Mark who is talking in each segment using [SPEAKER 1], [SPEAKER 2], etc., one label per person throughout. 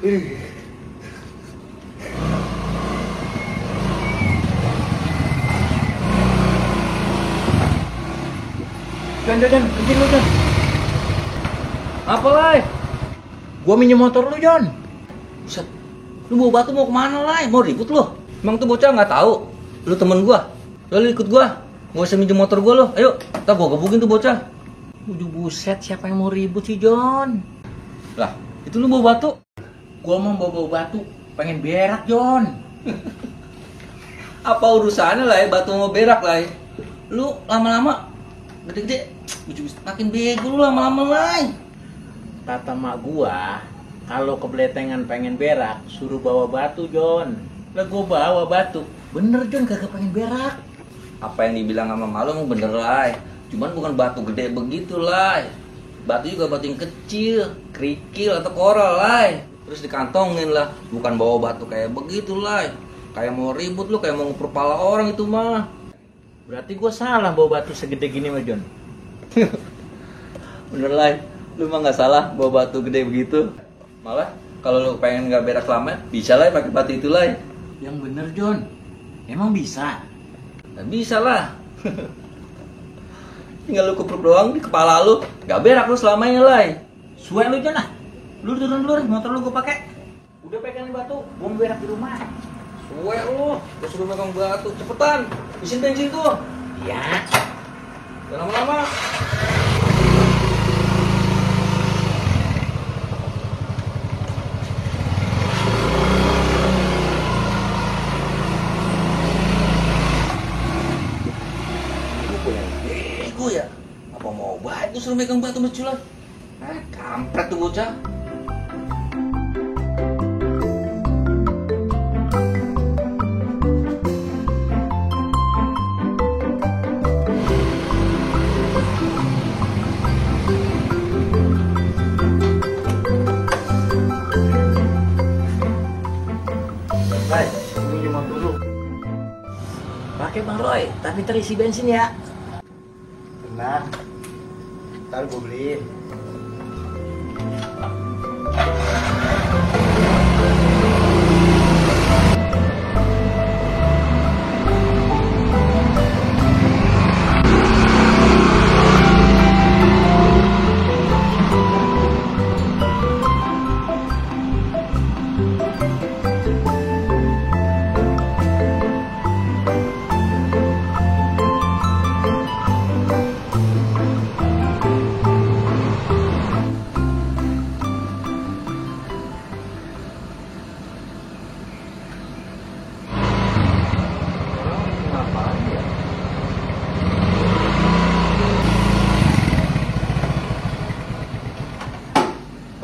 [SPEAKER 1] Jon, kencing lu, Jon. Apa, Lai? Gua minjem motor lu, Jon. Buset, lu bawa batu mau kemana, Lai? Mau ribut lu? Emang tuh bocah nggak tahu? Lu temen gua. Lu ikut gua. Gak usah minjem motor gua lu. Ayo, ntar gua gebukin tuh bocah. Buset, siapa yang mau ribut sih, Jon? Lah, itu lu bawa batu. Gua mau bawa batu, pengen berak, Jon. Apa urusannya, Lai? Batu mau berak, Lai? Lu lama-lama gede-gede makin bego lu lama-lama, Lai. Kata mak gua, kalau kebeletengan pengen berak, suruh bawa batu, Jon. Lah gua bawa batu. Bener, Jon, kagak pengen berak. Apa yang dibilang sama malu emang bener, Lai. Cuman bukan batu gede begitu, Lai. Batu juga batu yang kecil, kerikil atau koral, Lai. Terus dikantongin lah, bukan bawa batu kayak begitu, Lai. Kayak mau ribut lu, kayak mau nguper pala orang itu mah. Berarti gue salah bawa batu segede gini mah, Jon. Bener, Lai. Lu mah nggak salah bawa batu gede begitu. Malah kalau lu pengen nggak berak lama, bisa, Lai, pakai batu itu, Lai. Yang bener, Jon. Emang bisa? Nah, bisa lah. Tinggal lu kupruk doang di kepala lu, nggak berak lu selamanya, Lai. Suwe lu, Jon, ah. Lu turun dulu, motor lu gue pakai. Udah pegang batu, gue mau berak di rumah. Suwe lu, gue suruh megang batu, cepetan, isiin bensin tuh. Iya. Jangan lama-lama. Bego ya? Apa mau batu suruh megang batu meculan? Kampret tuh bocah. Hai, minum dulu. Pakai Bang Roy, tapi terisi bensin ya.
[SPEAKER 2] Tenang, ntar gue beliin.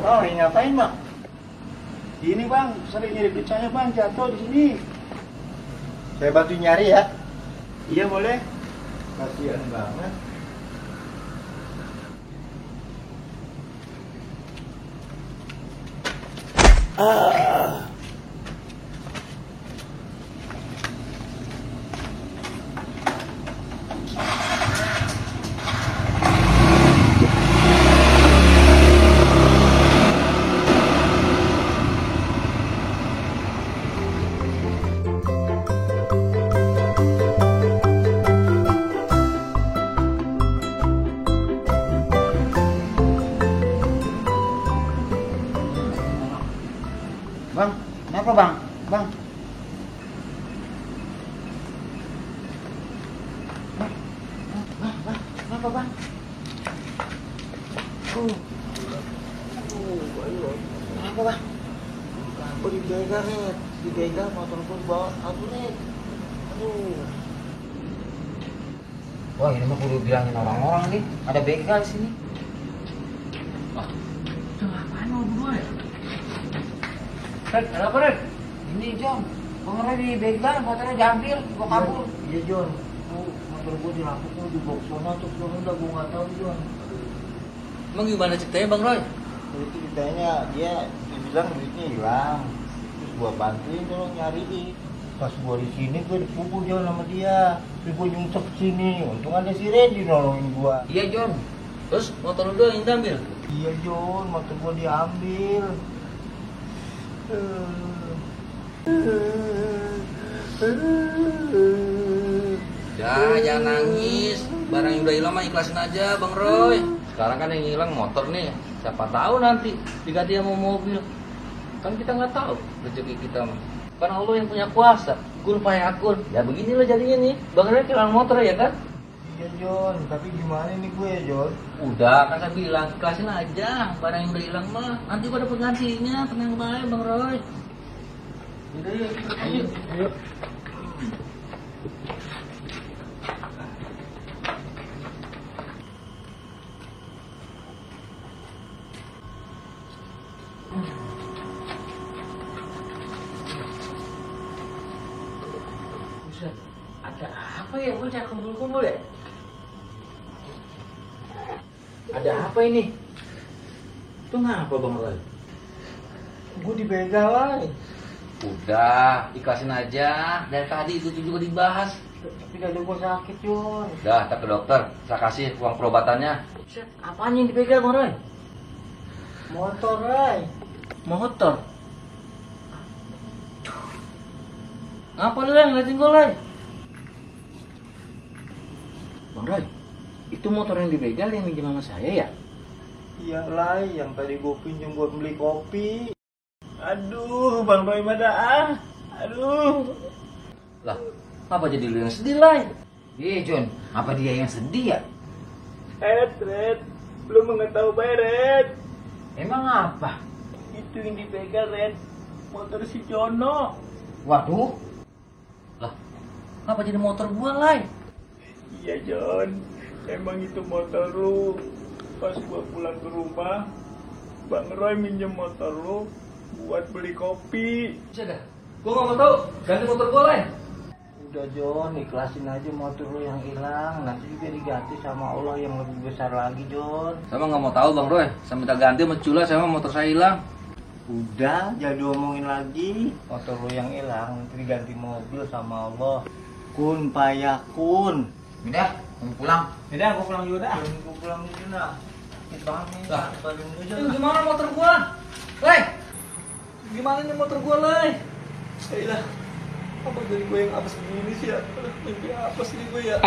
[SPEAKER 3] Oh, ini ngapain, Bang? Ini, Bang, sering nyari becanya, Bang, jatuh di sini.
[SPEAKER 2] Saya bantu nyari ya.
[SPEAKER 3] Iya, boleh.
[SPEAKER 2] Kasihan banget.
[SPEAKER 3] Bang, kenapa, Bang? Bang. Kenapa, Bang? Kenapa, Bang?
[SPEAKER 2] Aku dibegal nih, dibegal motor gue bawa aku nih. Aduh.
[SPEAKER 1] Wah, ini mah kudu bilangin orang-orang nih, ada begal di sini. Wah, udah ngapain lo berdua ya? Red, ada apa, Red? Ini, Jon, pengerai di begal, motornya diambil, gua kabur.
[SPEAKER 2] Iya, Jon. Motor gue dirampok, gue dibawa ke sana, terus udah gue nggak tahu, Jon.
[SPEAKER 1] Emang gimana ceritanya, Bang Roy?
[SPEAKER 2] Itu ditanya, dia bilang duitnya hilang. Terus gue bantuin dong nyariin. Pas gue di sini gue dipukul Jon sama dia. Terus gue nyungsep sini. Untung ada si Randy nolongin gue.
[SPEAKER 1] Iya, Jon. Terus motor lu doang yang diambil?
[SPEAKER 2] Iya, Jon, motor gue diambil.
[SPEAKER 1] Jangan nangis. Barang yang udah hilang mah ikhlasin aja, Bang Roy. Sekarang kan yang hilang motor nih. Siapa tahu nanti diganti sama mobil. Kan kita nggak tahu rezeki kita mah. Kan Allah yang punya kuasa. Kun payakun. Ya beginilah jadinya nih. Bang Roy kehilangan motor ya kan?
[SPEAKER 2] Iya Jon, tapi gimana nih gue ya Jon?
[SPEAKER 1] Udah, kan saya bilang, ikhlasin aja. Barang yang udah hilang mah, nanti gua dapet gantinya. Tenang baik, Bang Roy. Udah yuk, ayo.
[SPEAKER 2] Ayo.
[SPEAKER 1] Buset, ada apa ya? Gua jangan kumpul-kumpul ya? Ada apa ini? Itu ngapa Bang Roy?
[SPEAKER 2] Gue dibegal lah.
[SPEAKER 1] Udah, ikhlasin aja. Dari tadi itu juga dibahas.
[SPEAKER 2] Tapi gak ada gue sakit Jon.
[SPEAKER 1] Udah, kita ke dokter. Saya kasih uang perobatannya. Buset, apaan yang dipegang Bang Roy?
[SPEAKER 2] Motor Ray.
[SPEAKER 1] Motor. Ngapa lu yang ngeliatin gue, Lay? Bang Roy, itu motor yang dibegal yang minjem sama saya ya?
[SPEAKER 2] Iya lah, yang tadi gue pinjam buat beli kopi. Aduh, Bang Roy mana ah? Aduh.
[SPEAKER 1] Lah, apa jadi lu yang sedih, Lay? Iya, John. Apa dia yang sedih ya?
[SPEAKER 2] Red, belum mengetahui Red.
[SPEAKER 1] Emang apa?
[SPEAKER 2] Itu yang dipegang Red, motor si Jono.
[SPEAKER 1] Waduh. Lah, apa jadi motor gua, Lay?
[SPEAKER 2] Iya John, emang itu motor lu. Pas gua pulang ke rumah, Bang Roy minjem motor lu buat beli kopi.
[SPEAKER 1] Bisa dah. Gua nggak mau tahu. Ganti motor gua, Lay.
[SPEAKER 2] Udah John, ikhlasin aja motor lu yang hilang. Nanti juga diganti sama Allah yang lebih besar lagi John.
[SPEAKER 1] Saya nggak mau tahu, Bang Roy. Saya minta ganti sama Cula, saya mau motor saya hilang.
[SPEAKER 2] Udah, jangan diomongin lagi. Motor lu yang hilang, nanti diganti mobil sama Allah. Kun payakun.
[SPEAKER 1] Udah, mau pulang.
[SPEAKER 2] Udah, gua pulang juga dah. Gua pulang dulu dah. Sakit banget nih.
[SPEAKER 1] Lah.
[SPEAKER 2] Paling dulu
[SPEAKER 1] Ini
[SPEAKER 2] John.
[SPEAKER 1] gimana motor gua? Lay! Gimana nih motor gua, Lay?
[SPEAKER 2] Ayolah. Apa jadi gue yang apes begini sih ya? Aduh, mimpi apes nih gue ya.